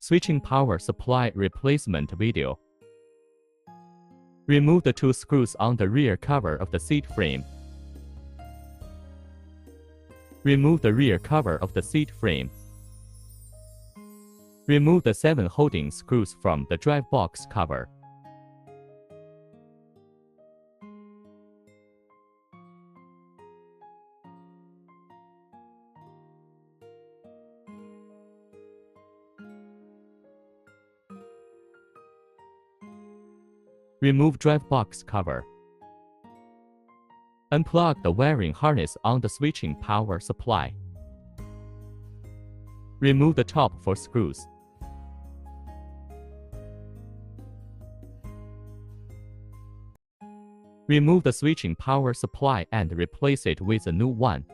Switching power supply replacement video. Remove the 2 screws on the rear cover of the seat frame. Remove the rear cover of the seat frame. Remove the 7 holding screws from the drive box cover. Remove drive box cover. Unplug the wiring harness on the switching power supply. Remove the top 4 screws. Remove the switching power supply and replace it with a new one.